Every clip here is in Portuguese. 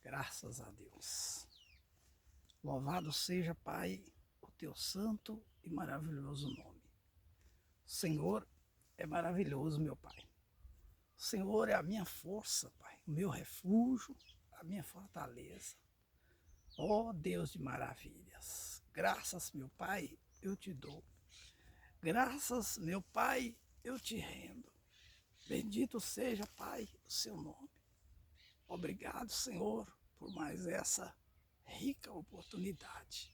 Graças a Deus. Louvado seja, Pai, o teu santo e maravilhoso nome. O Senhor é maravilhoso, meu Pai. O Senhor é a minha força, Pai, o meu refúgio, a minha fortaleza. Ó Deus de maravilhas, graças, meu Pai, eu te dou. Graças, meu Pai, eu te rendo. Bendito seja, Pai, o seu nome. Obrigado, Senhor, por mais essa rica oportunidade.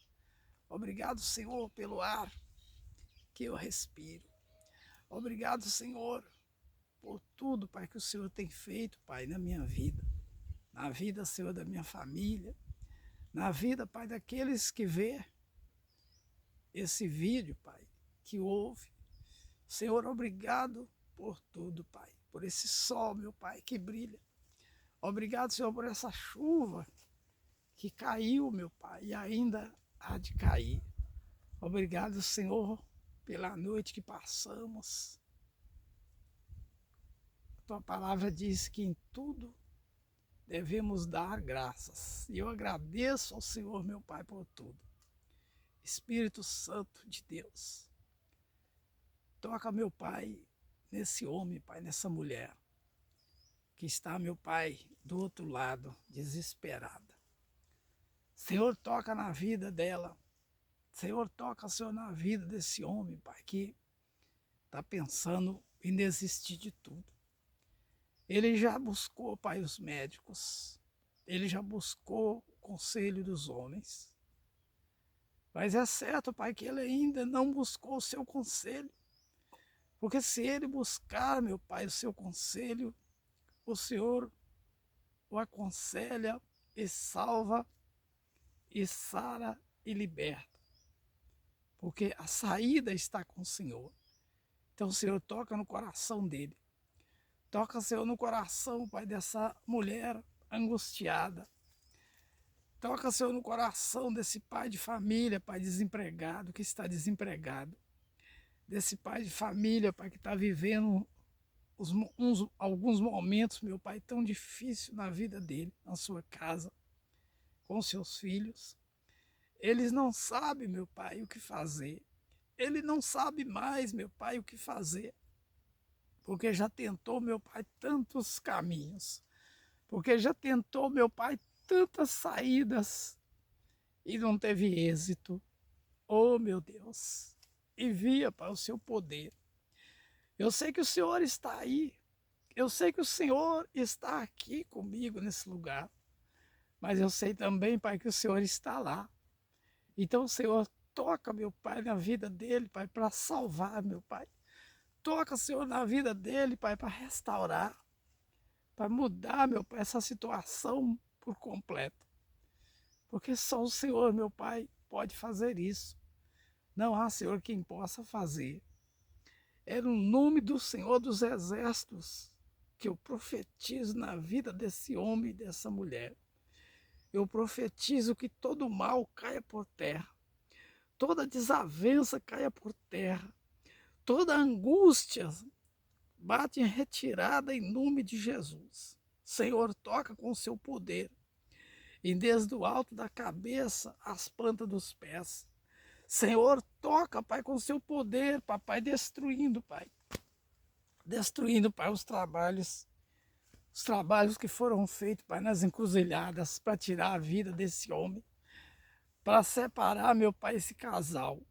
Obrigado, Senhor, pelo ar que eu respiro. Obrigado, Senhor, por tudo, Pai, que o Senhor tem feito, Pai, na minha vida. Na vida, Senhor, da minha família. Na vida, Pai, daqueles que vê esse vídeo, Pai, que ouve. Senhor, obrigado por tudo, Pai. Por esse sol, meu Pai, que brilha. Obrigado, Senhor, por essa chuva que caiu, meu Pai, e ainda há de cair. Obrigado, Senhor, pela noite que passamos. A tua palavra diz que em tudo devemos dar graças. E eu agradeço ao Senhor, meu Pai, por tudo. Espírito Santo de Deus, toca, meu Pai, nesse homem, Pai, nessa mulher, que está, meu Pai, do outro lado, desesperada. Senhor, toca na vida dela. Senhor, toca, Senhor, na vida desse homem, Pai, que está pensando em desistir de tudo. Ele já buscou, Pai, os médicos. Ele já buscou o conselho dos homens. Mas é certo, Pai, que ele ainda não buscou o seu conselho. Porque se ele buscar, meu Pai, o seu conselho, o Senhor o aconselha e salva, e sara e liberta. Porque a saída está com o Senhor. Então, o Senhor, toca no coração dele. Toca, Senhor, no coração, Pai, dessa mulher angustiada. Toca, Senhor, no coração desse pai de família, Pai, desempregado, que está desempregado. Desse pai de família, Pai, que está vivendo alguns momentos, meu Pai, tão difícil na vida dele, na sua casa, com seus filhos. Eles não sabem, meu Pai, o que fazer. Ele não sabe mais, meu Pai, o que fazer. Porque já tentou, meu Pai, tantos caminhos. Porque já tentou, meu Pai, tantas saídas e não teve êxito. Oh, meu Deus, envia, Pai, o seu poder. Eu sei que o Senhor está aí. Eu sei que o Senhor está aqui comigo nesse lugar. Mas eu sei também, Pai, que o Senhor está lá. Então, Senhor, toca, meu Pai, na vida dele, Pai, para salvar, meu Pai. Toca, Senhor, na vida dele, Pai, para restaurar, para mudar, meu Pai, essa situação por completo. Porque só o Senhor, meu Pai, pode fazer isso. Não há, Senhor, quem possa fazer. É no nome do Senhor dos Exércitos que eu profetizo na vida desse homem e dessa mulher. Eu profetizo que todo mal caia por terra, toda desavença caia por terra, toda angústia bate em retirada em nome de Jesus. Senhor, toca com o seu poder, e desde o alto da cabeça às plantas dos pés. Senhor, toca, Pai, com o seu poder, papai, destruindo, Pai. Destruindo, Pai, os trabalhos que foram feitos, Pai, nas encruzilhadas para tirar a vida desse homem, para separar, meu Pai, esse casal.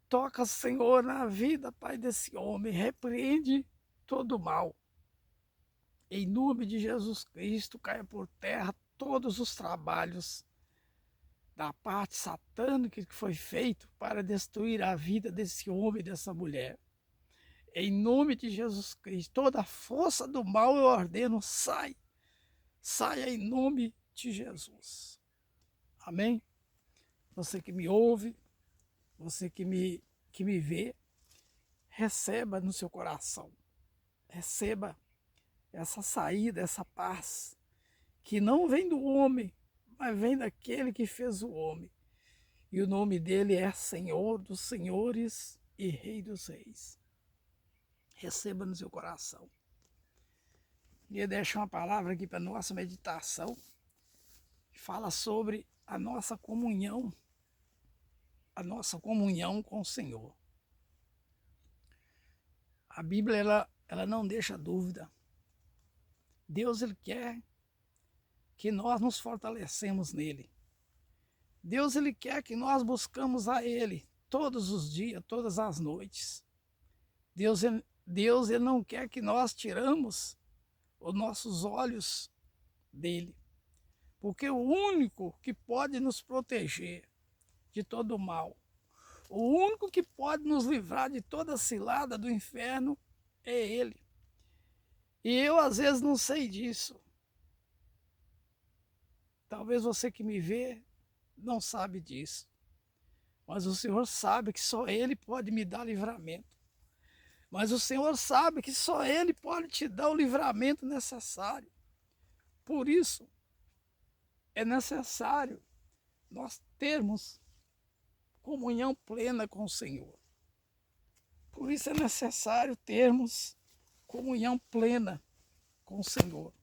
Toca, Senhor, na vida, Pai, desse homem, repreende todo o mal. Em nome de Jesus Cristo, caia por terra todos os trabalhos da parte satânica que foi feito para destruir a vida desse homem e dessa mulher. Em nome de Jesus Cristo, toda a força do mal eu ordeno, saia em nome de Jesus. Amém? Você que me ouve, você que me vê, receba no seu coração, receba essa saída, essa paz, que não vem do homem, mas vem daquele que fez o homem. E o nome dele é Senhor dos Senhores e Rei dos Reis. Receba no seu coração. E eu deixo uma palavra aqui para nossa meditação. fala sobre a nossa comunhão com o Senhor. A Bíblia ela não deixa dúvida. Deus ele quer que nós nos fortalecemos nele. Deus ele quer que nós buscamos a ele todos os dias, todas as noites. Deus ele não quer que nós tiramos os nossos olhos dele. Porque o único que pode nos proteger de todo o mal, o único que pode nos livrar de toda cilada do inferno é ele. E eu às vezes não sei disso. Talvez você que me vê não sabe disso. Mas o Senhor sabe que só ele pode me dar livramento. Mas o Senhor sabe que só ele pode te dar o livramento necessário. Por isso, é necessário nós termos comunhão plena com o Senhor. Por isso é necessário termos comunhão plena com o Senhor.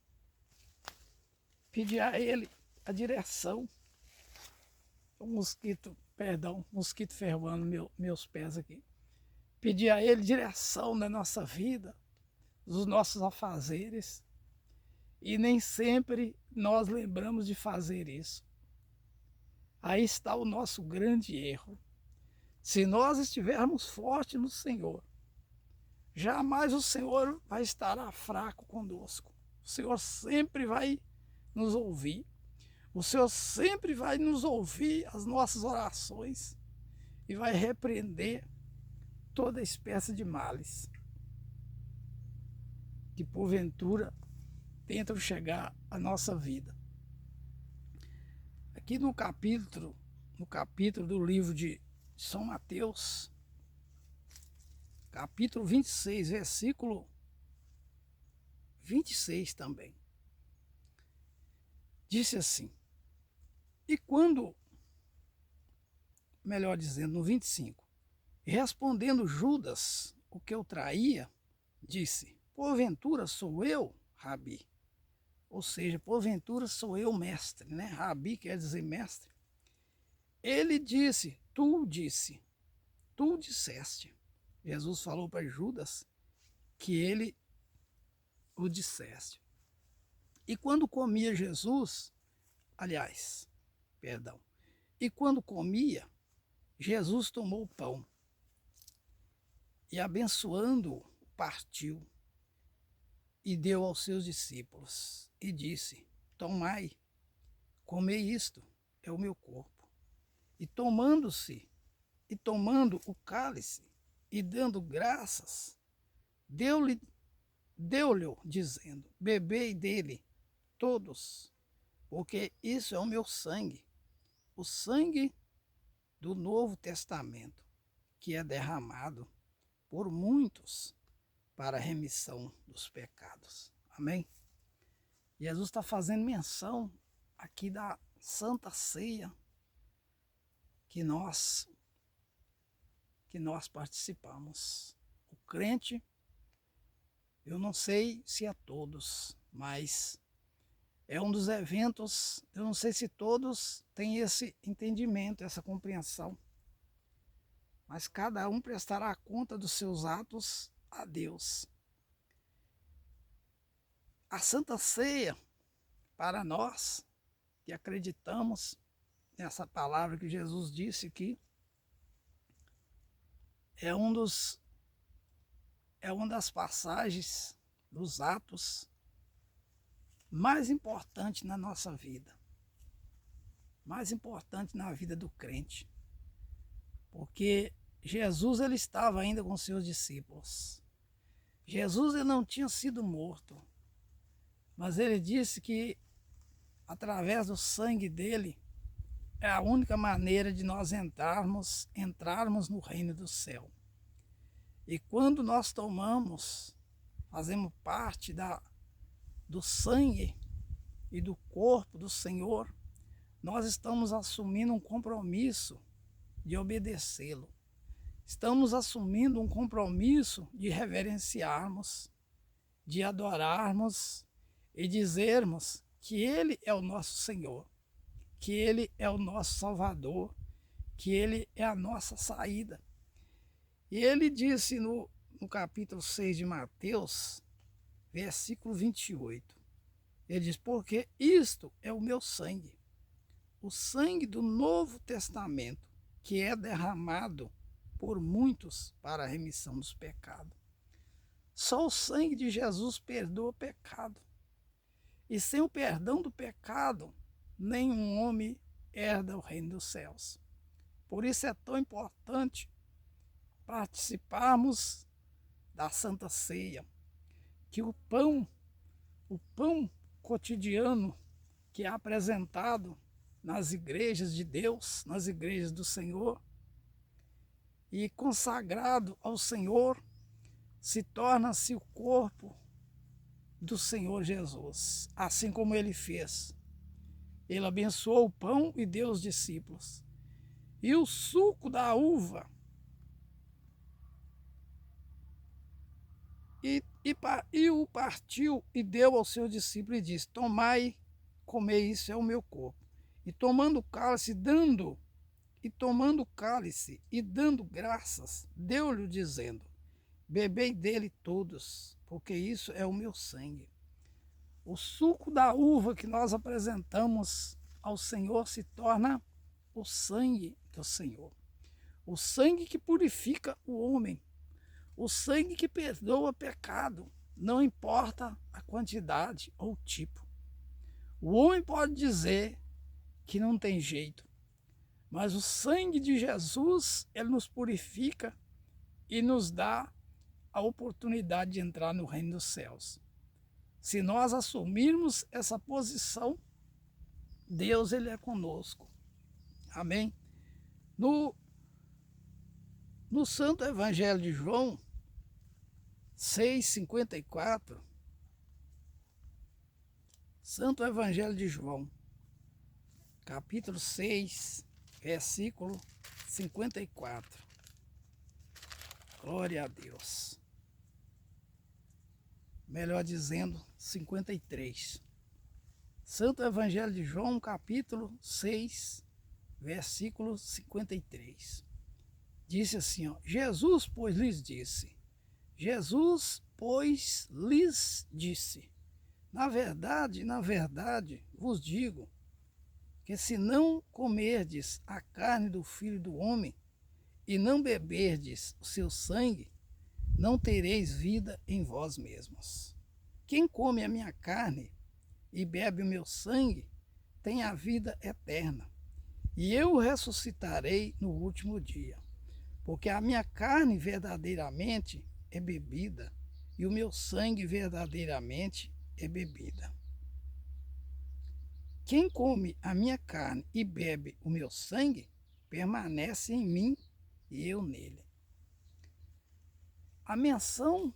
Pedir a Ele a direção. O mosquito ferrando meus pés aqui. Pedir a Ele direção na nossa vida, dos nossos afazeres. E nem sempre nós lembramos de fazer isso. Aí está o nosso grande erro. Se nós estivermos fortes no Senhor, jamais o Senhor vai estar fraco conosco. O Senhor sempre vai nos ouvir. O Senhor sempre vai nos ouvir as nossas orações e vai repreender toda espécie de males que porventura tentam chegar à nossa vida. Aqui no capítulo do livro de São Mateus, capítulo 26, versículo 26 também. Disse assim: e quando, melhor dizendo, no 25, respondendo Judas, o que eu traía, disse: porventura sou eu, Rabi? Ou seja, porventura sou eu mestre, né? Rabi quer dizer mestre. Ele disse, tu disseste. Jesus falou para Judas que ele o disseste. E quando comia Jesus, e quando comia, Jesus tomou o pão e abençoando-o, partiu e deu aos seus discípulos e disse: tomai, comei isto, é o meu corpo. E tomando o cálice e dando graças, deu-lhe dizendo: bebei dele todos, porque isso é o meu sangue, o sangue do Novo Testamento, que é derramado por muitos para a remissão dos pecados. Amém? Jesus está fazendo menção aqui da Santa Ceia que nós participamos. O crente, eu não sei se é todos, mas é um dos eventos, eu não sei se todos têm esse entendimento, essa compreensão, mas cada um prestará conta dos seus atos a Deus. A Santa Ceia, para nós que acreditamos nessa palavra que Jesus disse aqui, é uma das passagens dos atos mais importantes na nossa vida, mais importante na vida do crente, porque Jesus ele estava ainda com seus discípulos. Jesus ele não tinha sido morto, mas ele disse que através do sangue dele é a única maneira de nós entrarmos no reino do céu. E quando nós fazemos parte do sangue e do corpo do Senhor, nós estamos assumindo um compromisso de obedecê-lo. Estamos assumindo um compromisso de reverenciarmos, de adorarmos e dizermos que Ele é o nosso Senhor. que Ele é o nosso Salvador, que Ele é a nossa saída. E ele disse no capítulo 6 de Mateus, versículo 28, ele diz, porque isto é o meu sangue, o sangue do Novo Testamento, que é derramado por muitos para a remissão dos pecados. Só o sangue de Jesus perdoa o pecado. E sem o perdão do pecado, nenhum homem herda o reino dos céus. Por isso é tão importante participarmos da Santa Ceia, que o pão cotidiano que é apresentado nas igrejas de Deus, nas igrejas do Senhor, e consagrado ao Senhor, se torna-se o corpo do Senhor Jesus, assim como ele fez. Ele abençoou o pão e deu aos discípulos. E o suco da uva e o partiu e deu aos seus discípulos e disse, tomai, comei, isso é o meu corpo. E tomando o cálice e dando graças, deu-lhe dizendo, bebei dele todos, porque isso é o meu sangue. O suco da uva que nós apresentamos ao Senhor se torna o sangue do Senhor. O sangue que purifica o homem. O sangue que perdoa pecado, não importa a quantidade ou o tipo. O homem pode dizer que não tem jeito, mas o sangue de Jesus, ele nos purifica e nos dá a oportunidade de entrar no reino dos céus. Se nós assumirmos essa posição, Deus ele é conosco. Amém? No Santo Evangelho de João 6,54, Santo Evangelho de João, capítulo 6, versículo 54. Glória a Deus. Melhor dizendo, 53. Santo Evangelho de João, capítulo 6, versículo 53. Disse assim, ó, Jesus, pois, lhes disse. Na verdade, vos digo, que se não comerdes a carne do Filho do Homem e não beberdes o seu sangue, não tereis vida em vós mesmos. Quem come a minha carne e bebe o meu sangue tem a vida eterna, e eu o ressuscitarei no último dia. Porque a minha carne verdadeiramente é bebida, e o meu sangue verdadeiramente é bebida. Quem come a minha carne e bebe o meu sangue, permanece em mim e eu nele. A menção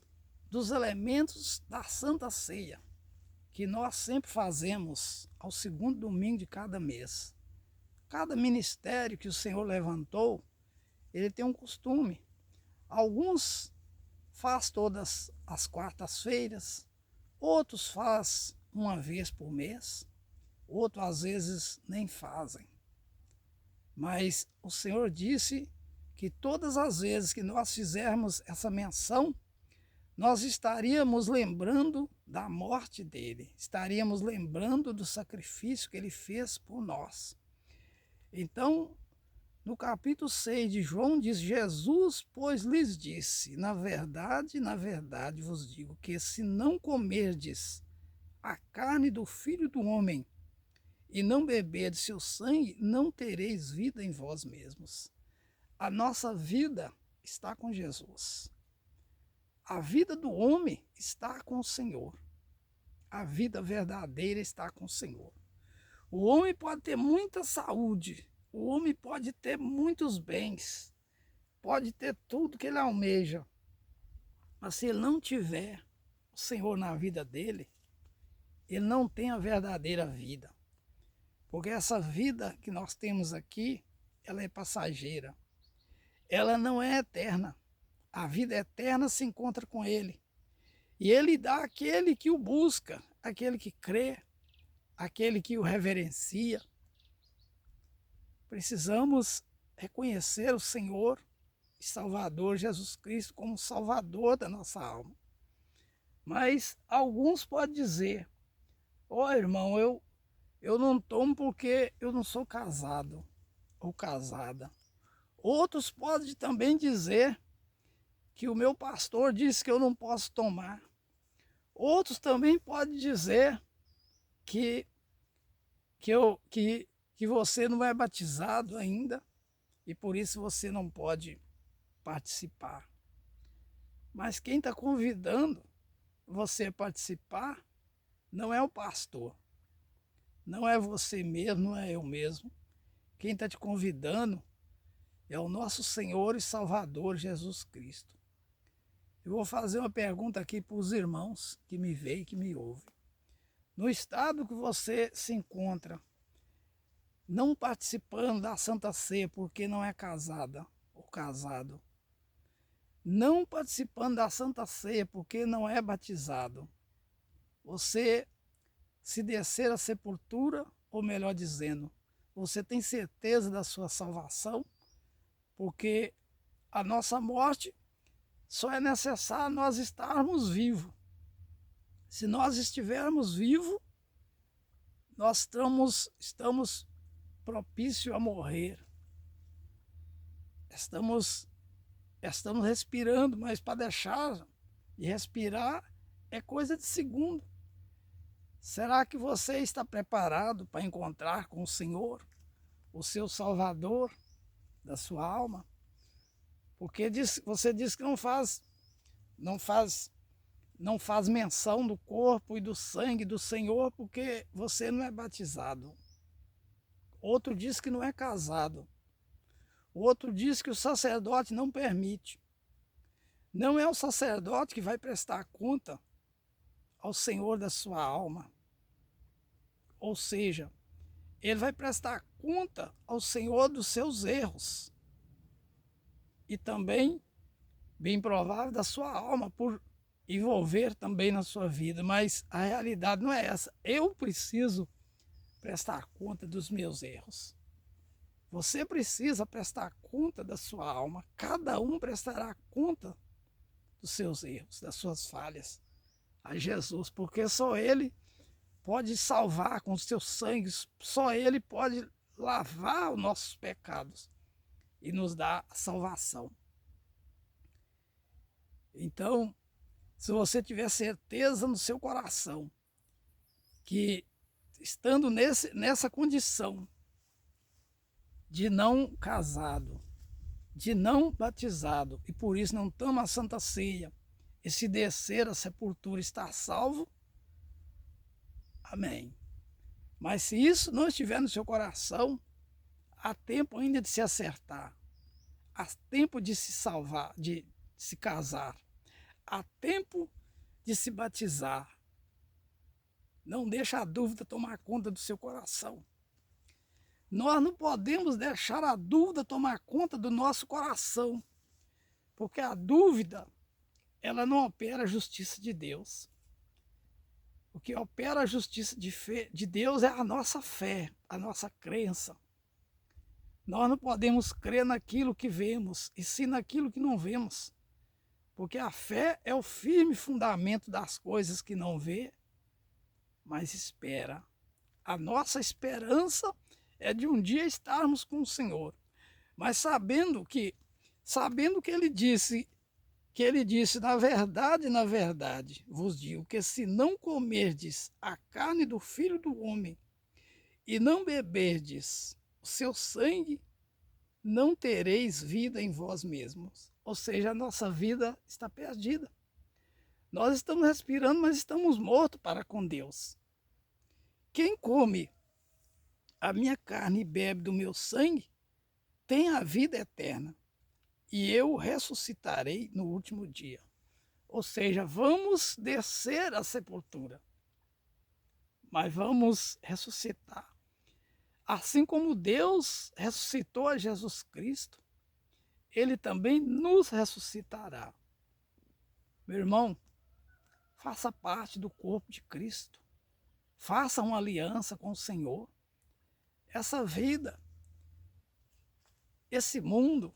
dos elementos da Santa Ceia, que nós sempre fazemos ao segundo domingo de cada mês. Cada ministério que o Senhor levantou, ele tem um costume. Alguns faz todas as quartas-feiras, outros faz uma vez por mês, outros às vezes nem fazem. Mas o Senhor disse que todas as vezes que nós fizermos essa menção, nós estaríamos lembrando da morte dele, estaríamos lembrando do sacrifício que ele fez por nós. Então, no capítulo 6 de João diz, Jesus, pois, lhes disse, na verdade vos digo, que se não comerdes a carne do Filho do Homem e não beberdes seu sangue, não tereis vida em vós mesmos. A nossa vida está com Jesus. A vida do homem está com o Senhor. A vida verdadeira está com o Senhor. O homem pode ter muita saúde, o homem pode ter muitos bens, pode ter tudo que ele almeja, mas se ele não tiver o Senhor na vida dele, ele não tem a verdadeira vida. Porque essa vida que nós temos aqui, ela é passageira. Ela não é eterna. A vida eterna se encontra com ele. E ele dá àquele que o busca, aquele que crê, aquele que o reverencia. Precisamos reconhecer o Senhor e Salvador Jesus Cristo como Salvador da nossa alma. Mas alguns podem dizer: ó irmão, eu não tomo porque eu não sou casado ou casada. Outros podem também dizer que o meu pastor disse que eu não posso tomar. Outros também podem dizer que, que você não é batizado ainda e por isso você não pode participar. Mas quem está convidando você a participar não é o pastor, não é você mesmo, não é eu mesmo. Quem está te convidando é o nosso Senhor e Salvador Jesus Cristo. Eu vou fazer uma pergunta aqui para os irmãos que me veem e que me ouvem. No estado que você se encontra, não participando da Santa Ceia porque não é casada ou casado, não participando da Santa Ceia porque não é batizado, você, se descer à sepultura, ou melhor dizendo, você tem certeza da sua salvação? Porque a nossa morte só é necessário nós estarmos vivos. Se nós estivermos vivos, nós estamos propícios a morrer. Estamos respirando, mas para deixar de respirar é coisa de segundo. Será que você está preparado para encontrar com o Senhor, o seu Salvador da sua alma? Porque você diz que não faz menção do corpo e do sangue do Senhor porque você não é batizado. Outro diz que não é casado. O outro diz que o sacerdote não permite. Não é o sacerdote que vai prestar conta ao Senhor da sua alma. Ou seja, ele vai prestar conta ao Senhor dos seus erros. E também, bem provável, da sua alma, por envolver também na sua vida. Mas a realidade não é essa. Eu preciso prestar conta dos meus erros. Você precisa prestar conta da sua alma. Cada um prestará conta dos seus erros, das suas falhas a Jesus, porque só Ele pode salvar com o seu sangue, só Ele pode lavar os nossos pecados e nos dar a salvação. Então, se você tiver certeza no seu coração que estando nessa condição de não casado, de não batizado, e por isso não toma a Santa Ceia, e se descer à sepultura está salvo, amém. Mas se isso não estiver no seu coração, há tempo ainda de se acertar, há tempo de se salvar, de se casar, há tempo de se batizar. Não deixa a dúvida tomar conta do seu coração. Nós não podemos deixar a dúvida tomar conta do nosso coração, porque a dúvida, ela não opera a justiça de Deus. O que opera a justiça de Deus é a nossa fé, a nossa crença. Nós não podemos crer naquilo que vemos, e sim naquilo que não vemos. Porque a fé é o firme fundamento das coisas que não vê, mas espera. A nossa esperança é de um dia estarmos com o Senhor. Mas sabendo que ele disse, na verdade, vos digo que se não comerdes a carne do Filho do Homem e não beberdes o seu sangue, não tereis vida em vós mesmos. Ou seja, a nossa vida está perdida. Nós estamos respirando, mas estamos mortos para com Deus. Quem come a minha carne e bebe do meu sangue tem a vida eterna, e eu ressuscitarei no último dia. Ou seja, vamos descer à sepultura, mas vamos ressuscitar. Assim como Deus ressuscitou a Jesus Cristo, Ele também nos ressuscitará. Meu irmão, faça parte do corpo de Cristo. Faça uma aliança com o Senhor. Essa vida esse mundo,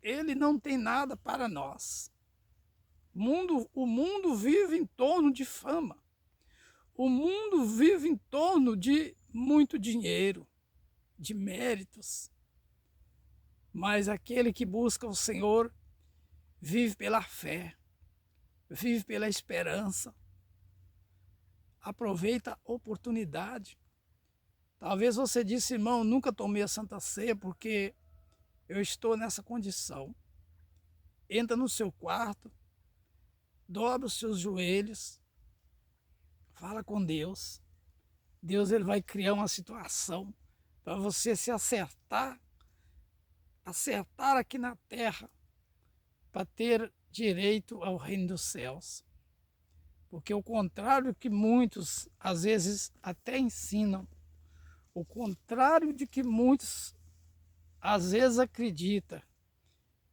ele não tem nada para nós. O mundo vive em torno de fama. O mundo vive em torno de muito dinheiro, de méritos. Mas aquele que busca o Senhor vive pela fé, vive pela esperança. Aproveita a oportunidade. Talvez você disse, irmão, nunca tomei a Santa Ceia porque eu estou nessa condição. Entra no seu quarto, dobra os seus joelhos, fala com Deus. Deus ele vai criar uma situação para você se acertar aqui na terra, para ter direito ao reino dos céus. Porque o contrário que muitos às vezes até ensinam, o contrário de que muitos às vezes acreditam,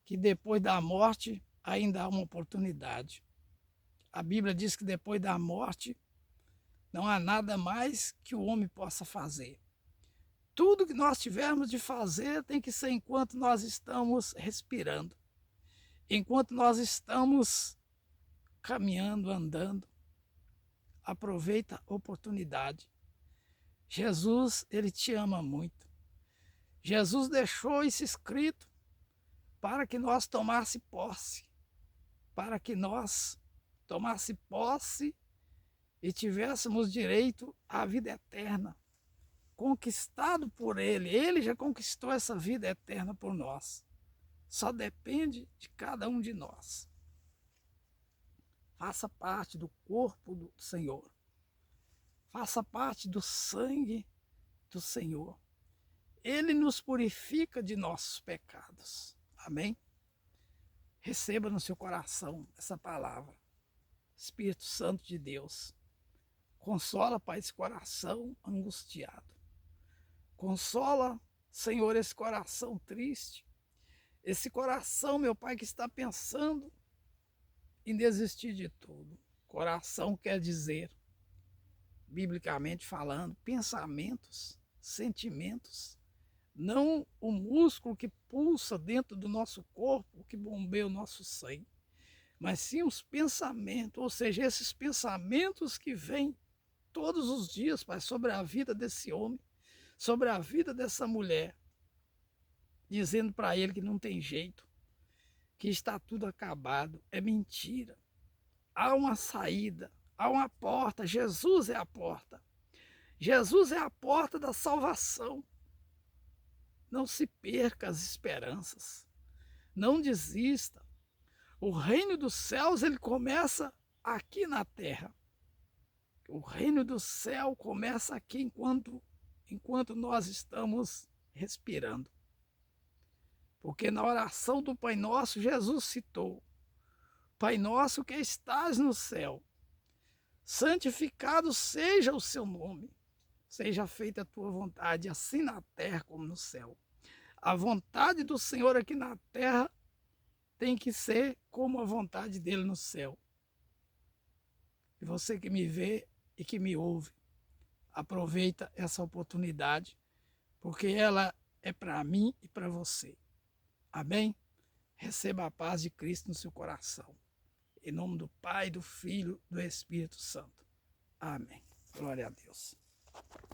que depois da morte ainda há uma oportunidade. A Bíblia diz que depois da morte não há nada mais que o homem possa fazer. Tudo que nós tivermos de fazer tem que ser enquanto nós estamos respirando, enquanto nós estamos caminhando, andando. Aproveita a oportunidade. Jesus, ele te ama muito. Jesus deixou isso escrito para que nós tomássemos posse, para que nós tomássemos posse e tivéssemos direito à vida eterna, conquistado por Ele. Ele já conquistou essa vida eterna por nós. Só depende de cada um de nós. Faça parte do corpo do Senhor. Faça parte do sangue do Senhor. Ele nos purifica de nossos pecados. Amém? Receba no seu coração essa palavra. Espírito Santo de Deus, consola, Pai, esse coração angustiado. Consola, Senhor, esse coração triste. Esse coração, meu Pai, que está pensando em desistir de tudo. Coração quer dizer, biblicamente falando, pensamentos, sentimentos. Não o músculo que pulsa dentro do nosso corpo, que bombeia o nosso sangue, mas sim os pensamentos, ou seja, esses pensamentos que vêm todos os dias, Pai, sobre a vida desse homem, sobre a vida dessa mulher, dizendo para ele que não tem jeito, que está tudo acabado. É mentira. Há uma saída, há uma porta. Jesus é a porta. Jesus é a porta da salvação. Não se perca as esperanças. Não desista. O reino dos céus, ele começa aqui na terra. O reino do céu começa aqui enquanto nós estamos respirando. Porque na oração do Pai Nosso, Jesus citou: Pai Nosso que estás no céu, santificado seja o seu nome. Seja feita a tua vontade, assim na terra como no céu. A vontade do Senhor aqui na terra tem que ser como a vontade dele no céu. E você que me vê e que me ouve, aproveita essa oportunidade, porque ela é para mim e para você. Amém? Receba a paz de Cristo no seu coração. Em nome do Pai, do Filho, do Espírito Santo. Amém. Glória a Deus.